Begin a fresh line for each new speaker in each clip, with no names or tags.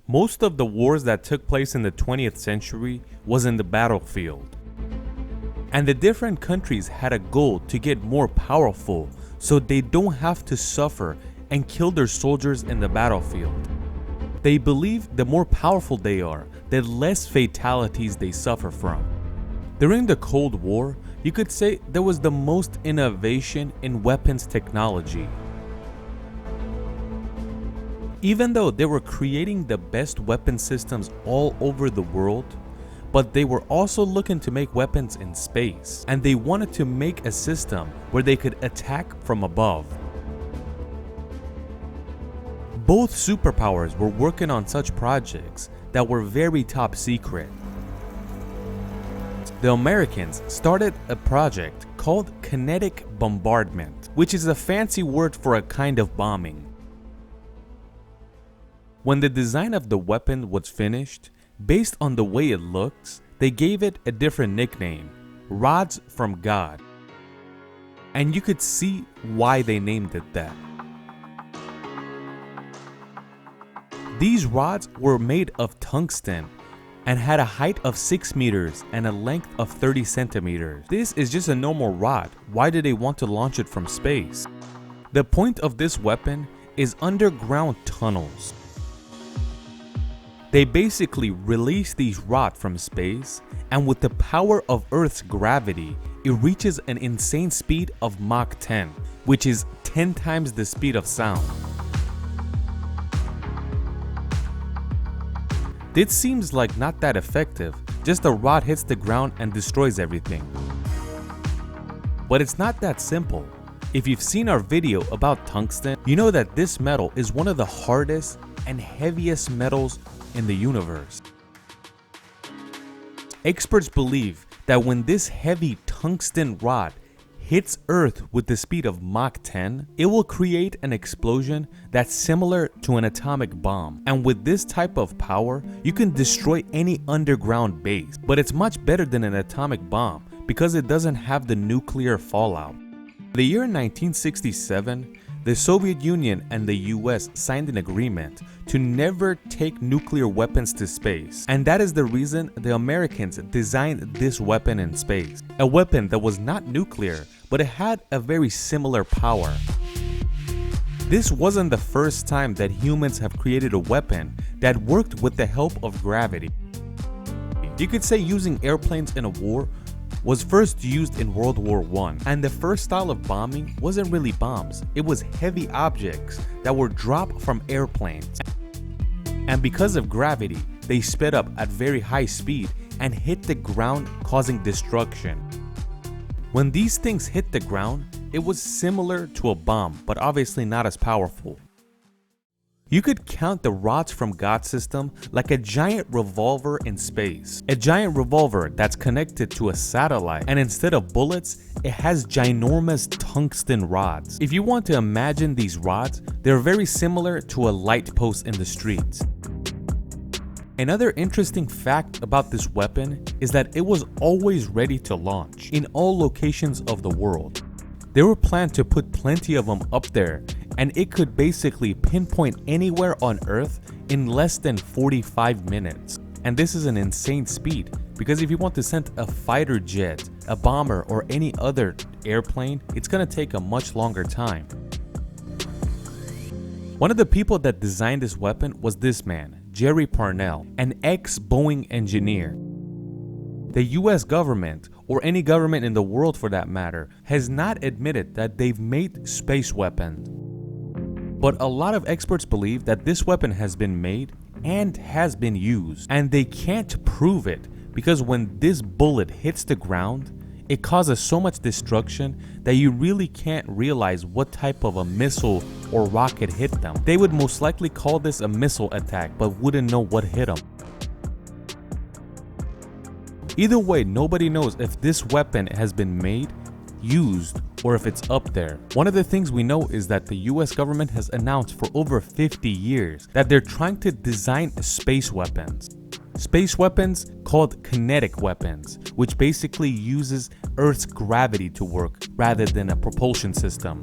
Most of the wars that took place in the 20th century was in the battlefield. And the different countries had a goal to get more powerful so they don't have to suffer and kill their soldiers in the battlefield. They believe the more powerful they are, the less fatalities they suffer from. During the Cold War, you could say there was the most innovation in weapons technology. Even though they were creating the best weapon systems all over the world, but they were also looking to make weapons in space, and they wanted to make a system where they could attack from above. Both superpowers were working on such projects that were very top secret. The Americans started a project called kinetic bombardment, which is a fancy word for a kind of bombing. When the design of the weapon was finished, based on the way it looks, they gave it a different nickname, Rods from God. And you could see why they named it that. These rods were made of tungsten and had a height of 6 meters and a length of 30 centimeters. This is just a normal rod. Why do they want to launch it from space? The point of this weapon is underground tunnels. They basically release these rods from space, and with the power of Earth's gravity, it reaches an insane speed of Mach 10, which is 10 times the speed of sound. This seems like not that effective, just a rod hits the ground and destroys everything. But it's not that simple. If you've seen our video about tungsten, you know that this metal is one of the hardest and heaviest metals in the universe. Experts believe that when this heavy tungsten rod hits Earth with the speed of Mach 10, it will create an explosion that's similar to an atomic bomb. And with this type of power, you can destroy any underground base. But it's much better than an atomic bomb because it doesn't have the nuclear fallout. In the year 1967, the Soviet Union and the US signed an agreement to never take nuclear weapons to space. And that is the reason the Americans designed this weapon in space. A weapon that was not nuclear, but it had a very similar power. This wasn't the first time that humans have created a weapon that worked with the help of gravity. You could say using airplanes in a war was first used in World War I, and the first style of bombing wasn't really bombs, it was heavy objects that were dropped from airplanes. And because of gravity, they sped up at very high speed and hit the ground, causing destruction. When these things hit the ground, it was similar to a bomb, but obviously not as powerful. You could count the rods from God system like a giant revolver in space. A giant revolver that's connected to a satellite, and instead of bullets, it has ginormous tungsten rods. If you want to imagine these rods, they're very similar to a light post in the streets. Another interesting fact about this weapon is that it was always ready to launch in all locations of the world. They were planned to put plenty of them up there, and it could basically pinpoint anywhere on Earth in less than 45 minutes. And this is an insane speed, because if you want to send a fighter jet, a bomber, or any other airplane, it's gonna take a much longer time. One of the people that designed this weapon was this man, Jerry Parnell, an ex-Boeing engineer. The US government, or any government in the world for that matter, has not admitted that they've made space weapons. But a lot of experts believe that this weapon has been made and has been used, and they can't prove it because when this bullet hits the ground, it causes so much destruction that you really can't realize what type of a missile or rocket hit them. They would most likely call this a missile attack, but wouldn't know what hit them. Either way, nobody knows if this weapon has been made, used, or if it's up there. One of the things we know is that the US government has announced for over 50 years that they're trying to design space weapons. Space weapons called kinetic weapons, which basically uses Earth's gravity to work rather than a propulsion system.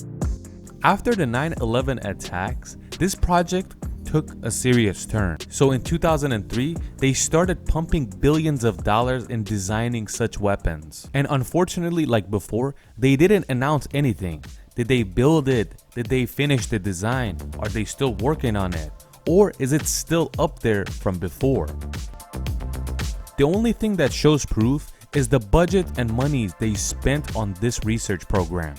After the 9/11 attacks, this project took a serious turn. So in 2003, they started pumping billions of dollars in designing such weapons. And unfortunately, like before, they didn't announce anything. Did they build it? Did they finish the design? Are they still working on it? Or is it still up there from before? The only thing that shows proof is the budget and monies they spent on this research program.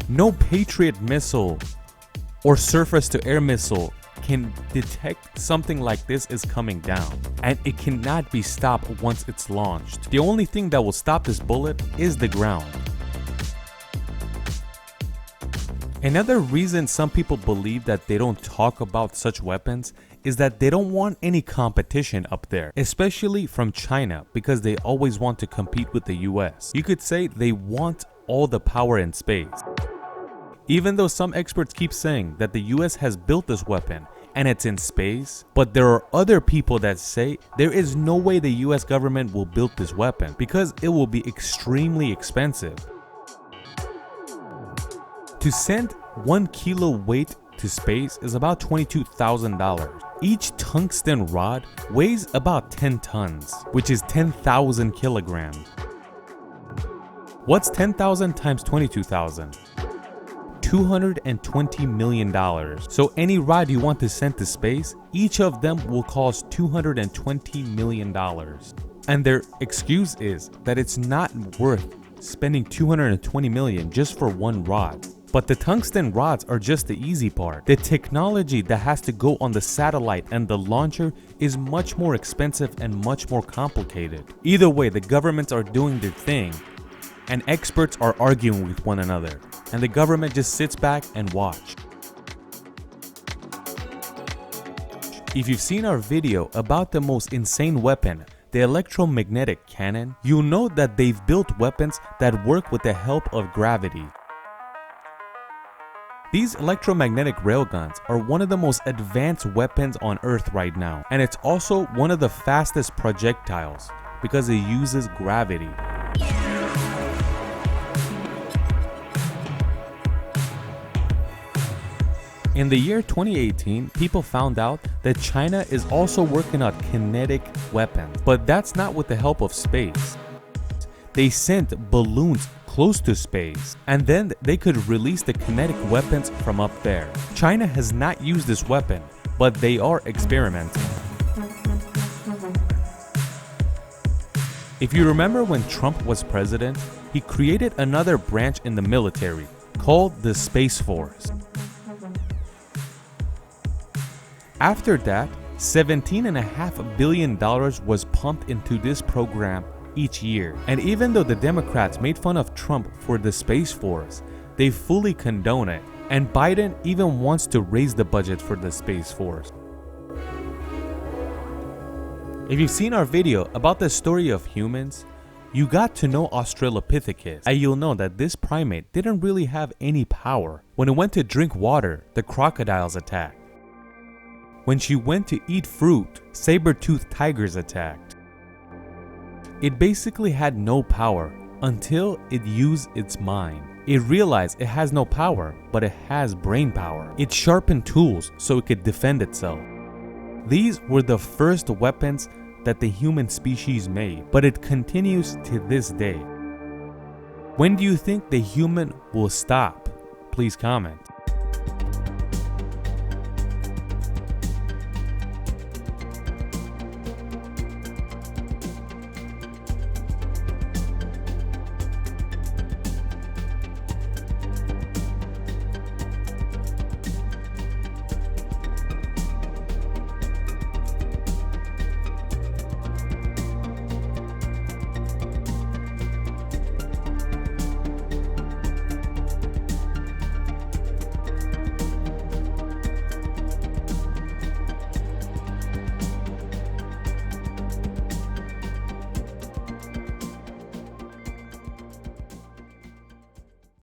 No Patriot missile or surface-to-air missile can detect something like this is coming down, and it cannot be stopped once it's launched. The only thing that will stop this bullet is the ground. Another reason some people believe that they don't talk about such weapons is that they don't want any competition up there, especially from China, because they always want to compete with the US. You could say they want all the power in space. Even though some experts keep saying that the US has built this weapon and it's in space, but there are other people that say there is no way the US government will build this weapon because it will be extremely expensive. To send 1 kilo weight to space is about $22,000. Each tungsten rod weighs about 10 tons, which is 10,000 kilograms. What's 10,000 times 22,000? $220 million. So any rod you want to send to space, each of them will cost $220 million. And their excuse is that it's not worth spending $220 million just for one rod. But the tungsten rods are just the easy part. The technology that has to go on the satellite and the launcher is much more expensive and much more complicated. Either way, the governments are doing their thing and experts are arguing with one another, and the government just sits back and watch. If you've seen our video about the most insane weapon, the electromagnetic cannon, you'll know that they've built weapons that work with the help of gravity. These electromagnetic railguns are one of the most advanced weapons on Earth right now, and it's also one of the fastest projectiles because it uses gravity. In the year 2018, people found out that China is also working on kinetic weapons, but that's not with the help of space. They sent balloons close to space, and then they could release the kinetic weapons from up there. China has not used this weapon, but they are experimenting. If you remember when Trump was president, he created another branch in the military called the Space Force. After that, $17.5 billion was pumped into this program each year. And even though the Democrats made fun of Trump for the Space Force, they fully condone it. And Biden even wants to raise the budget for the Space Force. If you've seen our video about the story of humans, you got to know Australopithecus, and you'll know that this primate didn't really have any power. When it went to drink water, the crocodiles attacked. When she went to eat fruit, saber-toothed tigers attacked. It basically had no power until it used its mind. It realized it has no power, but it has brain power. It sharpened tools so it could defend itself. These were the first weapons that the human species made, but it continues to this day. When do you think the human will stop? Please comment.